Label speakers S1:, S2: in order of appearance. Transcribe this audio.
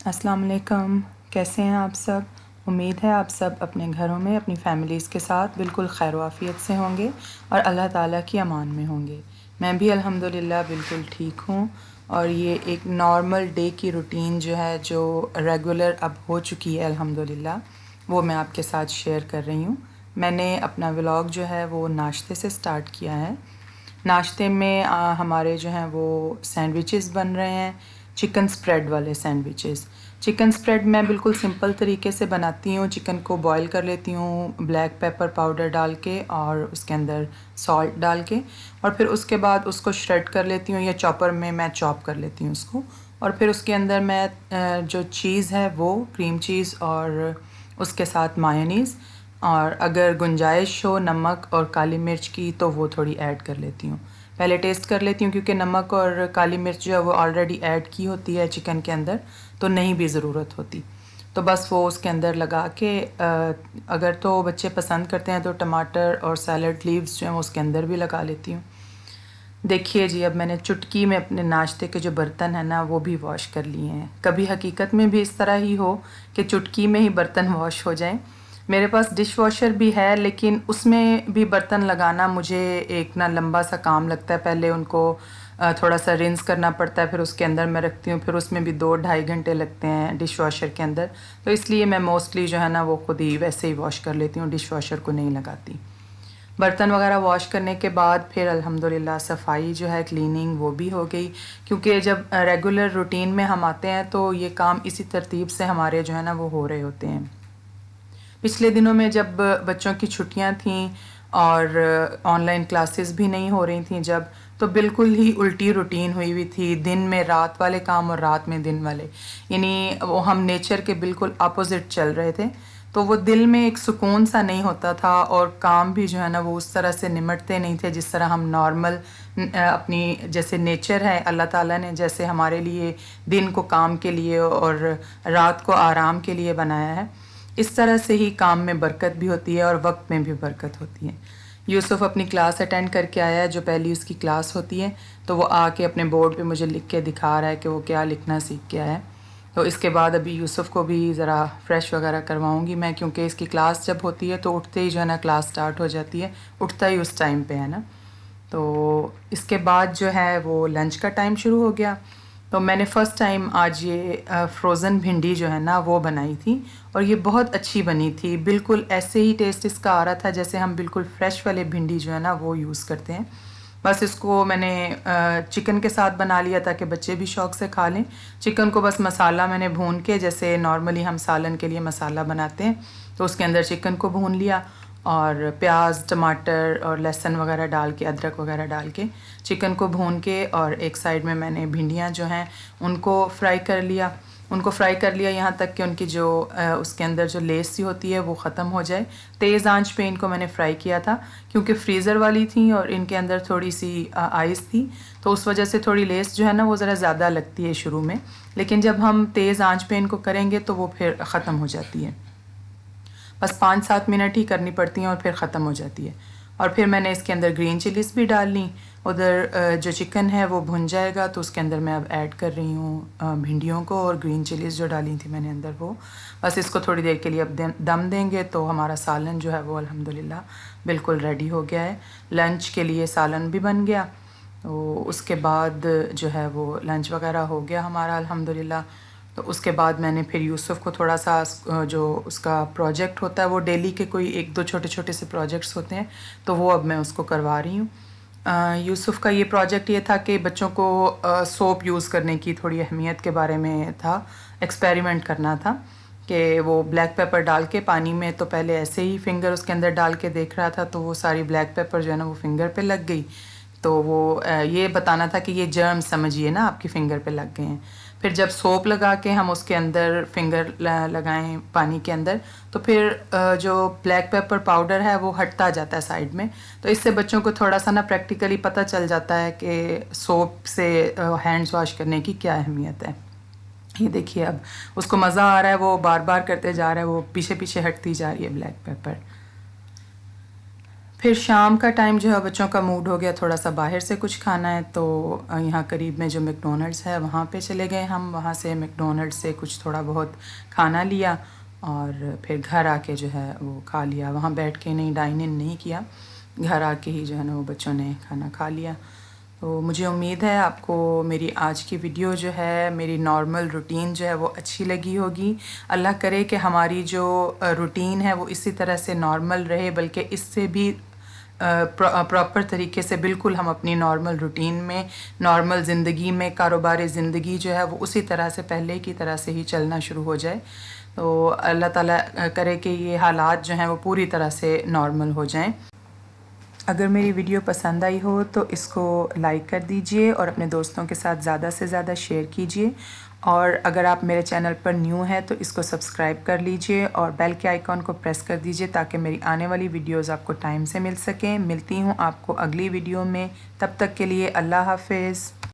S1: السلام علیکم، کیسے ہیں آپ سب؟ امید ہے آپ سب اپنے گھروں میں اپنی فیملیز کے ساتھ بالکل خیر و عافیت سے ہوں گے اور اللہ تعالیٰ کی امان میں ہوں گے۔ میں بھی الحمدللہ بالکل ٹھیک ہوں، اور یہ ایک نارمل ڈے کی روٹین جو ہے، جو ریگولر اب ہو چکی ہے الحمدللہ، وہ میں آپ کے ساتھ شیئر کر رہی ہوں۔ میں نے اپنا ولاگ جو ہے وہ ناشتے سے سٹارٹ کیا ہے۔ ناشتے میں ہمارے جو ہیں وہ سینڈوچز بن رہے ہیں، چکن سپریڈ والے سینڈوچز۔ چکن سپریڈ میں بالکل سمپل طریقے سے بناتی ہوں۔ چکن کو بوائل کر لیتی ہوں بلیک پیپر پاؤڈر ڈال کے اور اس کے اندر سالٹ ڈال کے، اور پھر اس کے بعد اس کو شریڈ کر لیتی ہوں، یا چاپر میں چاپ کر لیتی ہوں اس کو، اور پھر اس کے اندر میں جو چیز ہے وہ کریم چیز اور اس کے ساتھ مایونیز، اور اگر گنجائش ہو نمک اور کالی مرچ کی تو وہ تھوڑی ایڈ کر لیتی ہوں۔ پہلے ٹیسٹ کر لیتی ہوں، کیونکہ نمک اور کالی مرچ جو ہے وہ آلریڈی ایڈ کی ہوتی ہے چکن کے اندر، تو نہیں بھی ضرورت ہوتی۔ تو بس وہ اس کے اندر لگا کے، اگر تو بچے پسند کرتے ہیں تو ٹماٹر اور سیلڈ لیوز جو ہیں اس کے اندر بھی لگا لیتی ہوں۔ دیکھیے جی، اب میں نے چٹکی میں اپنے ناشتے کے جو برتن ہیں نا وہ بھی واش کر لیے ہیں۔ کبھی حقیقت میں بھی اس طرح ہی ہو کہ چٹکی میں ہی برتن واش ہو جائیں۔ میرے پاس ڈش واشر بھی ہے، لیکن اس میں بھی برتن لگانا مجھے ایک نا لمبا سا کام لگتا ہے۔ پہلے ان کو تھوڑا سا رنس کرنا پڑتا ہے، پھر اس کے اندر میں رکھتی ہوں، پھر اس میں بھی 2-2.5 گھنٹے لگتے ہیں ڈش واشر کے اندر۔ تو اس لیے میں موسٹلی جو ہے نا وہ خود ہی ویسے ہی واش کر لیتی ہوں، ڈش واشر کو نہیں لگاتی۔ برتن وغیرہ واش کرنے کے بعد پھر الحمدللہ صفائی جو ہے، کلیننگ، وہ بھی ہو گئی، کیونکہ جب ریگولر روٹین میں ہم آتے ہیں تو یہ کام اسی ترتیب سے ہمارے جو ہے نا وہ ہو رہے ہوتے ہیں۔ پچھلے دنوں میں جب بچوں کی چھٹیاں تھیں اور آن لائن کلاسز بھی نہیں ہو رہی تھیں، جب تو بالکل ہی الٹی روٹین ہوئی ہوئی تھی، دن میں رات والے کام اور رات میں دن والے، یعنی وہ ہم نیچر کے بالکل اپوزٹ چل رہے تھے۔ تو وہ دل میں ایک سکون سا نہیں ہوتا تھا، اور کام بھی جو ہے نا وہ اس طرح سے نمٹتے نہیں تھے جس طرح ہم نارمل اپنی جیسے نیچر ہے، اللہ تعالیٰ نے جیسے ہمارے لیے دن کو کام کے لیے اور رات کو آرام کے لیے بنایا ہے، اس طرح سے ہی کام میں برکت بھی ہوتی ہے اور وقت میں بھی برکت ہوتی ہے۔ یوسف اپنی کلاس اٹینڈ کر کے آیا ہے، جو پہلی اس کی کلاس ہوتی ہے، تو وہ آ کے اپنے بورڈ پہ مجھے لکھ کے دکھا رہا ہے کہ وہ کیا لکھنا سیکھ گیا ہے۔ تو اس کے بعد ابھی یوسف کو بھی ذرا فریش وغیرہ کرواؤں گی میں، کیونکہ اس کی کلاس جب ہوتی ہے تو اٹھتے ہی جو ہے نا کلاس سٹارٹ ہو جاتی ہے، اٹھتا ہی اس ٹائم پہ ہے نا۔ تو اس کے بعد جو ہے وہ لنچ کا ٹائم شروع ہو گیا۔ تو میں نے فرسٹ ٹائم آج یہ فروزن بھنڈی جو ہے نا وہ بنائی تھی، اور یہ بہت اچھی بنی تھی، بالکل ایسے ہی ٹیسٹ اس کا آ رہا تھا جیسے ہم بالکل فریش والے بھنڈی جو ہے نا وہ یوز کرتے ہیں۔ بس اس کو میں نے چکن کے ساتھ بنا لیا تاکہ بچے بھی شوق سے کھا لیں۔ چکن کو بس مسالہ میں نے بھون کے، جیسے نارملی ہم سالن کے لیے مسالہ بناتے ہیں، تو اس کے اندر چکن کو بھون لیا، اور پیاز، ٹماٹر اور لہسن وغیرہ ڈال کے، ادرک وغیرہ ڈال کے چکن کو بھون کے، اور ایک سائڈ میں میں نے بھنڈیاں جو ہیں ان کو فرائی کر لیا۔ ان کو فرائی کر لیا یہاں تک کہ ان کی جو اس کے اندر جو لیس سی ہوتی ہے وہ ختم ہو جائے۔ تیز آنچ پہ ان کو میں نے فرائی کیا تھا، کیونکہ فریزر والی تھیں اور ان کے اندر تھوڑی سی آئس تھی، تو اس وجہ سے تھوڑی لیس جو ہے نا وہ ذرا زیادہ لگتی ہے شروع میں، لیکن جب ہم تیز آنچ پہ ان کو کریں گے تو وہ پھر ختم ہو جاتی ہے۔ بس 5-7 منٹ ہی کرنی پڑتی ہیں اور پھر ختم ہو جاتی ہے۔ اور پھر میں نے اس کے اندر گرین چلیز بھی ڈال لیں۔ ادھر جو چکن ہے وہ بھن جائے گا تو اس کے اندر میں اب ایڈ کر رہی ہوں بھنڈیوں کو، اور گرین چلیز جو ڈالی تھی میں نے اندر وہ، بس اس کو تھوڑی دیر کے لیے اب دم دیں گے تو ہمارا سالن جو ہے وہ الحمدللہ بالکل ریڈی ہو گیا ہے۔ لنچ کے لیے سالن بھی بن گیا، تو اس کے بعد جو ہے وہ لنچ وغیرہ ہو گیا ہمارا الحمدللہ۔ تو اس کے بعد میں نے پھر یوسف کو تھوڑا سا جو اس کا پروجیکٹ ہوتا ہے، وہ ڈیلی کے کوئی 1-2 چھوٹے چھوٹے سے پروجیکٹس ہوتے ہیں، تو وہ اب میں اس کو کروا رہی ہوں۔ یوسف کا یہ پروجیکٹ یہ تھا کہ بچوں کو سوپ یوز کرنے کی تھوڑی اہمیت کے بارے میں تھا، ایکسپیریمنٹ کرنا تھا، کہ وہ بلیک پیپر ڈال کے پانی میں، تو پہلے ایسے ہی فنگر اس کے اندر ڈال کے دیکھ رہا تھا، تو وہ ساری بلیک پیپر جو ہے نا وہ فنگر پہ لگ گئی، تو وہ یہ بتانا تھا کہ یہ جرم سمجھیے نا آپ کی فنگر پہ لگ گئے ہیں۔ پھر جب سوپ لگا کے ہم اس کے اندر فنگر لگائیں پانی کے اندر، تو پھر جو بلیک پیپر پاؤڈر ہے وہ ہٹتا جاتا ہے سائڈ میں، تو اس سے بچوں کو تھوڑا سا نا پریکٹیکلی پتہ چل جاتا ہے کہ سوپ سے ہینڈز واش کرنے کی کیا اہمیت ہے۔ یہ دیکھیے اب اس کو مزہ آ رہا ہے، وہ بار بار کرتے جا رہا ہے، وہ پیچھے پیچھے ہٹتی جا رہی ہے بلیک پیپر۔ پھر شام کا ٹائم جو ہے بچوں کا موڈ ہو گیا تھوڑا سا باہر سے کچھ کھانا ہے، تو یہاں قریب میں جو میک ڈونلڈس ہے وہاں پہ چلے گئے ہم، وہاں سے میک ڈونلڈ سے کچھ تھوڑا بہت کھانا لیا اور پھر گھر آ کے جو ہے وہ کھا لیا، وہاں بیٹھ کے نہیں ڈائن ان نہیں کیا، گھر آ کے ہی جو ہے نا وہ بچوں نے کھانا کھا لیا۔ تو مجھے امید ہے آپ کو میری آج کی ویڈیو جو ہے، میری نارمل روٹین جو ہے وہ اچھی لگی ہوگی۔ اللہ کرے کہ ہماری جو روٹین ہے وہ اسی طرح سے نارمل رہے، بلکہ اس سے بھی پراپر طریقے سے بالکل ہم اپنی نارمل روٹین میں، نارمل زندگی میں، کاروباری زندگی جو ہے وہ اسی طرح سے پہلے کی طرح سے ہی چلنا شروع ہو جائے۔ تو اللہ تعالیٰ کرے کہ یہ حالات جو ہیں وہ پوری طرح سے نارمل ہو جائیں۔ اگر میری ویڈیو پسند آئی ہو تو اس کو لائک کر دیجئے اور اپنے دوستوں کے ساتھ زیادہ سے زیادہ شیئر کیجئے، اور اگر آپ میرے چینل پر نیو ہیں تو اس کو سبسکرائب کر لیجئے اور بیل کے آئیکن کو پریس کر دیجئے تاکہ میری آنے والی ویڈیوز آپ کو ٹائم سے مل سکیں۔ ملتی ہوں آپ کو اگلی ویڈیو میں، تب تک کے لیے اللہ حافظ۔